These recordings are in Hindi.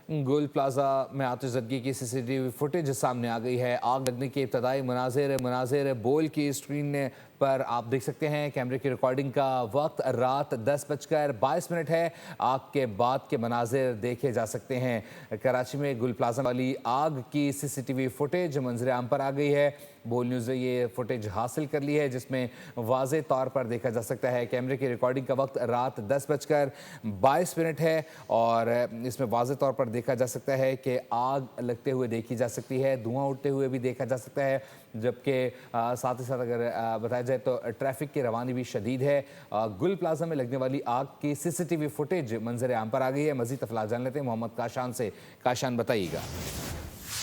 गुल प्लाजा में आतिशज़दगी की सीसीटीवी फुटेज सामने आ गई है। आग लगने के इब्तदाई मनाजिर बोल की स्क्रीन पर आप देख सकते हैं। कैमरे की रिकॉर्डिंग का वक्त रात 10:22 है। आग के बाद के मनाजिर देखे जा सकते हैं। कराची में गुल प्लाजा वाली आग की सीसीटीवी फुटेज मंजर आम पर आ गई है। बोल न्यूज़ ने ये फुटेज हासिल कर ली है, जिसमें वाज़े तौर पर देखा जा सकता है। कैमरे की रिकॉर्डिंग का वक्त रात 10:22 है और इसमें वाज़े तौर पर देखा जा सकता है कि आग लगते हुए देखी जा सकती है, धुआं उठते हुए भी देखा जा सकता है। जबकि साथ ही साथ अगर बताया जाए तो ट्रैफिक की रवानी भी शदीद है। गुल प्लाजा में लगने वाली आग की सीसीटीवी फुटेज मंजर आम पर आ गई है। मज़ीद तफसीलात जान लेते हैं मोहम्मद काशान से। काशान, बताइएगा।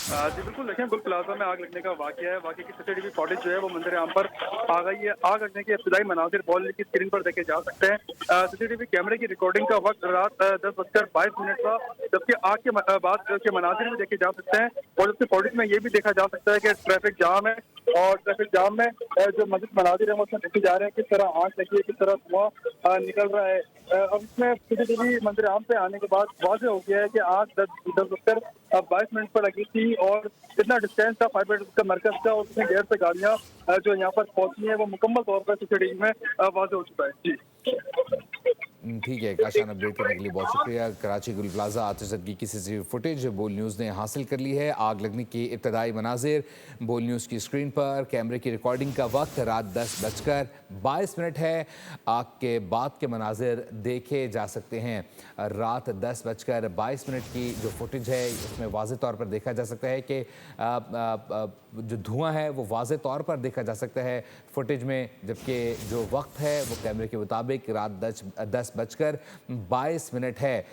जी बिल्कुल, देखें गुल प्लाजा में आग लगने का वाक़या है। वाक़ये की सीसीटीवी फुटेज जो है वो मंजर आम पर आ गई है। आग लगने के इब्तिदाई मनाजिर बॉल की स्क्रीन पर देखे जा सकते हैं। सीसीटीवी कैमरे की रिकॉर्डिंग का वक्त रात 10:22 था, जबकि आग के बाद के मनाजिर भी देखे जा सकते हैं। और उसके फुटेज में ये भी देखा जा सकता है कि ट्रैफिक जाम है और ट्रैफिक जाम में जो मजीद मनाजिर है वो उसमें देखे जा रहे हैं, किस तरह आग लगी है, किस तरह धुआं निकल रहा है। अब इसमें सीसीटीवी मंजर आम पे आने के बाद वाज़ेह हो गया है कि आग 10:22 पर लगी थी और जितना डिस्टेंस था फायर ब्रिगेड का मरकज का, और उसमें गैर से गाड़ियाँ जो यहाँ पर पहुंची हैं वो मुकम्मल तौर पर सीसीटीवी में वाज़ेह हो चुका है। जी ठीक है काशान, अपडेट करने के लिए बहुत शुक्रिया। कराची गुल प्लाजा आतिशज़दगी की सीसीटीवी फुटेज बोल न्यूज़ ने हासिल कर ली है। आग लगने की इब्तदाई मनाजिर बोल न्यूज़ की स्क्रीन पर। कैमरे की रिकॉर्डिंग का वक्त रात 10:22 है। आग के बाद के मनाजिर देखे जा सकते हैं। रात 10:22 की जो फुटेज है उसमें वाज़े तौर पर देखा जा सकता है कि जो धुआं है वो वाज़े तौर पर देखा जा सकता है फुटेज में, जबकि जो वक्त है वो कैमरे के मुताबिक रात 10:22 है।